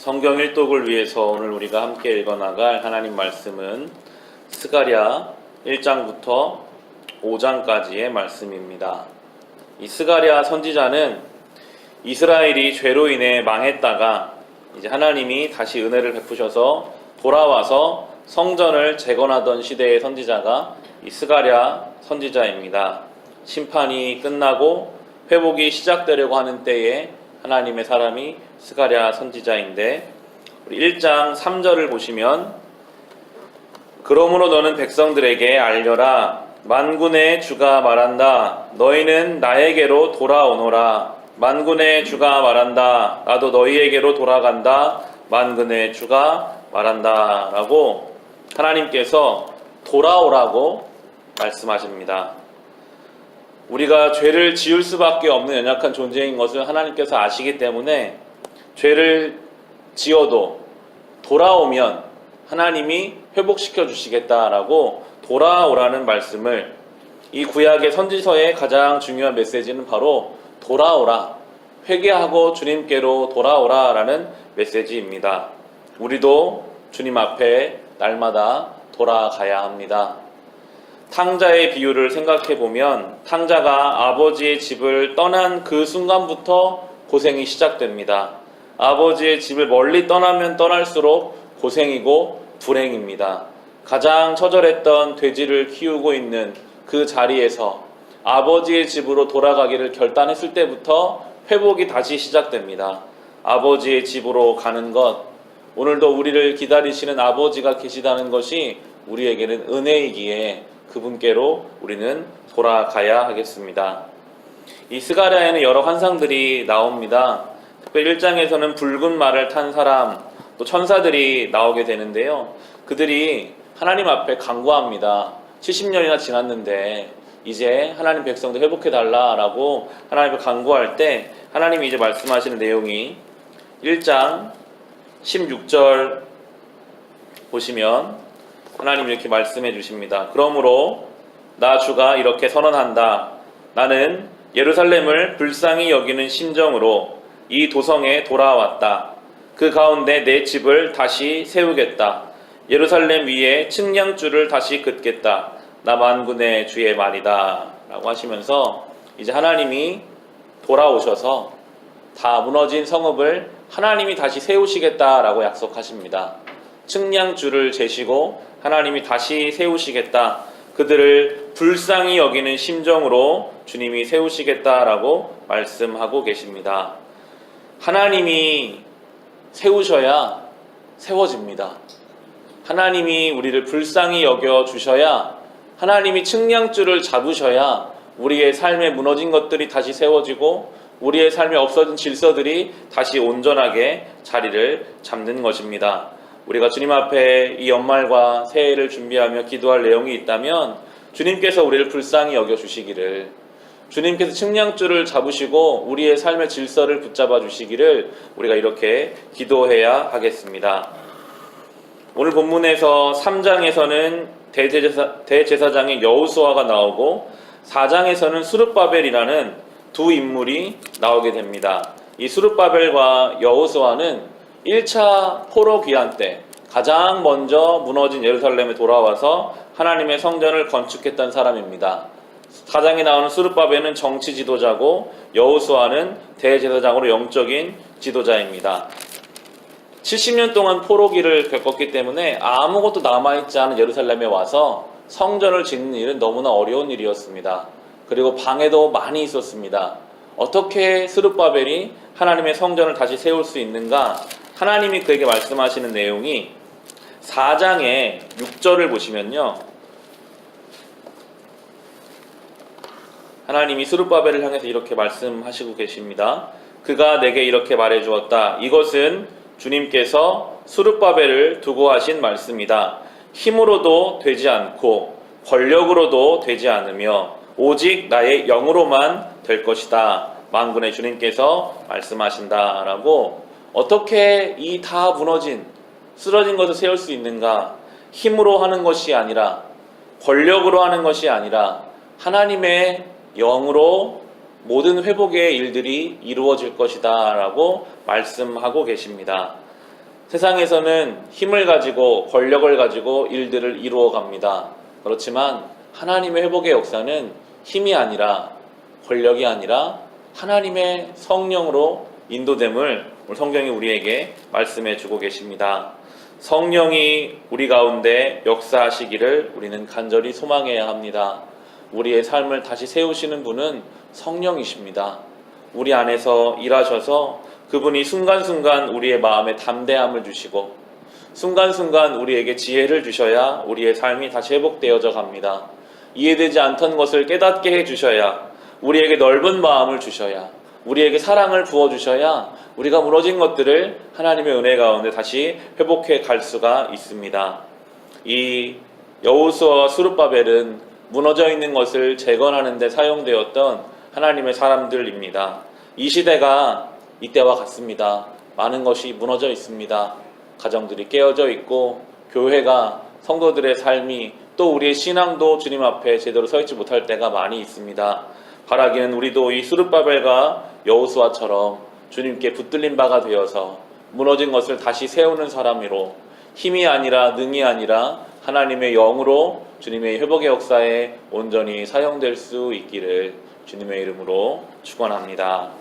성경 일독을 위해서 오늘 우리가 함께 읽어나갈 하나님 말씀은 스가랴 1장부터 5장까지의 말씀입니다. 이 스가랴 선지자는 이스라엘이 죄로 인해 망했다가 이제 하나님이 다시 은혜를 베푸셔서 돌아와서 성전을 재건하던 시대의 선지자가 이 스가랴 선지자입니다. 심판이 끝나고 회복이 시작되려고 하는 때에 하나님의 사람이 스가랴 선지자인데, 우리 1장 3절을 보시면, 그러므로 너는 백성들에게 알려라. 만군의 주가 말한다. 너희는 나에게로 돌아오너라. 만군의 주가 말한다. 나도 너희에게로 돌아간다. 만군의 주가 말한다. 라고 하나님께서 돌아오라고 말씀하십니다. 우리가 죄를 지을 수밖에 없는 연약한 존재인 것을 하나님께서 아시기 때문에 죄를 지어도 돌아오면 하나님이 회복시켜 주시겠다라고 돌아오라는 말씀을, 이 구약의 선지서의 가장 중요한 메시지는 바로 돌아오라, 회개하고 주님께로 돌아오라 라는 메시지입니다. 우리도 주님 앞에 날마다 돌아가야 합니다. 탕자의 비유를 생각해 보면 탕자가 아버지의 집을 떠난 그 순간부터 고생이 시작됩니다. 아버지의 집을 멀리 떠나면 떠날수록 고생이고 불행입니다. 가장 처절했던 돼지를 키우고 있는 그 자리에서 아버지의 집으로 돌아가기를 결단했을 때부터 회복이 다시 시작됩니다. 아버지의 집으로 가는 것, 오늘도 우리를 기다리시는 아버지가 계시다는 것이 우리에게는 은혜이기에 그분께로 우리는 돌아가야 하겠습니다. 이 스가랴에는 여러 환상들이 나옵니다. 특별히 1장에서는 붉은 말을 탄 사람, 또 천사들이 나오게 되는데요. 그들이 하나님 앞에 간구합니다. 70년이나 지났는데 이제 하나님 백성들 회복해달라라고 하나님 앞에 간구할 때 하나님이 이제 말씀하시는 내용이 1장 16절 보시면 하나님이 이렇게 말씀해 주십니다. 그러므로 나 주가 이렇게 선언한다. 나는 예루살렘을 불쌍히 여기는 심정으로 이 도성에 돌아왔다. 그 가운데 내 집을 다시 세우겠다. 예루살렘 위에 측량줄을 다시 긋겠다. 나 만군의 주의 말이다. 라고 하시면서 이제 하나님이 돌아오셔서 다 무너진 성읍을 하나님이 다시 세우시겠다라고 약속하십니다. 측량줄을 재시고 하나님이 다시 세우시겠다. 그들을 불쌍히 여기는 심정으로 주님이 세우시겠다라고 말씀하고 계십니다. 하나님이 세우셔야 세워집니다. 하나님이 우리를 불쌍히 여겨 주셔야, 하나님이 측량줄을 잡으셔야 우리의 삶에 무너진 것들이 다시 세워지고 우리의 삶에 없어진 질서들이 다시 온전하게 자리를 잡는 것입니다. 우리가 주님 앞에 이 연말과 새해를 준비하며 기도할 내용이 있다면 주님께서 우리를 불쌍히 여겨주시기를, 주님께서 측량줄을 잡으시고 우리의 삶의 질서를 붙잡아 주시기를 우리가 이렇게 기도해야 하겠습니다. 오늘 본문에서 3장에서는 대제사장의 여호수아가 나오고 4장에서는 스룹바벨이라는 두 인물이 나오게 됩니다. 이 스룹바벨과 여호수아는 1차 포로 귀환 때 가장 먼저 무너진 예루살렘에 돌아와서 하나님의 성전을 건축했던 사람입니다. 4장에 나오는 스룹바벨은 정치 지도자고 여호수아는 대제사장으로 영적인 지도자입니다. 70년 동안 포로기를 겪었기 때문에 아무것도 남아있지 않은 예루살렘에 와서 성전을 짓는 일은 너무나 어려운 일이었습니다. 그리고 방해도 많이 있었습니다. 어떻게 스룹바벨이 하나님의 성전을 다시 세울 수 있는가? 하나님이 그에게 말씀하시는 내용이 4장의 6절을 보시면요, 하나님이 스룹바벨을 향해서 이렇게 말씀하시고 계십니다. 그가 내게 이렇게 말해주었다. 이것은 주님께서 스룹바벨을 두고 하신 말씀이다. 힘으로도 되지 않고 권력으로도 되지 않으며 오직 나의 영으로만 될 것이다. 만군의 주님께서 말씀하신다. 라고, 어떻게 이 다 무너진 쓰러진 것을 세울 수 있는가? 힘으로 하는 것이 아니라, 권력으로 하는 것이 아니라 하나님의 영으로 모든 회복의 일들이 이루어질 것이다 라고 말씀하고 계십니다. 세상에서는 힘을 가지고 권력을 가지고 일들을 이루어 갑니다. 그렇지만 하나님의 회복의 역사는 힘이 아니라 권력이 아니라 하나님의 성령으로 인도됨을 오늘 성경이 우리에게 말씀해 주고 계십니다. 성령이 우리 가운데 역사하시기를 우리는 간절히 소망해야 합니다. 우리의 삶을 다시 세우시는 분은 성령이십니다. 우리 안에서 일하셔서 그분이 순간순간 우리의 마음에 담대함을 주시고 순간순간 우리에게 지혜를 주셔야 우리의 삶이 다시 회복되어져 갑니다. 이해되지 않던 것을 깨닫게 해주셔야, 우리에게 넓은 마음을 주셔야, 우리에게 사랑을 부어주셔야 우리가 무너진 것들을 하나님의 은혜 가운데 다시 회복해 갈 수가 있습니다. 이 여호수아와 스룹바벨은 무너져 있는 것을 재건하는 데 사용되었던 하나님의 사람들입니다. 이 시대가 이때와 같습니다. 많은 것이 무너져 있습니다. 가정들이 깨어져 있고 교회가, 성도들의 삶이, 또 우리의 신앙도 주님 앞에 제대로 서 있지 못할 때가 많이 있습니다. 바라기는 우리도 이 스룹바벨과 여호수아처럼 주님께 붙들린 바가 되어서 무너진 것을 다시 세우는 사람으로, 힘이 아니라 능이 아니라 하나님의 영으로 주님의 회복의 역사에 온전히 사용될 수 있기를 주님의 이름으로 축원합니다.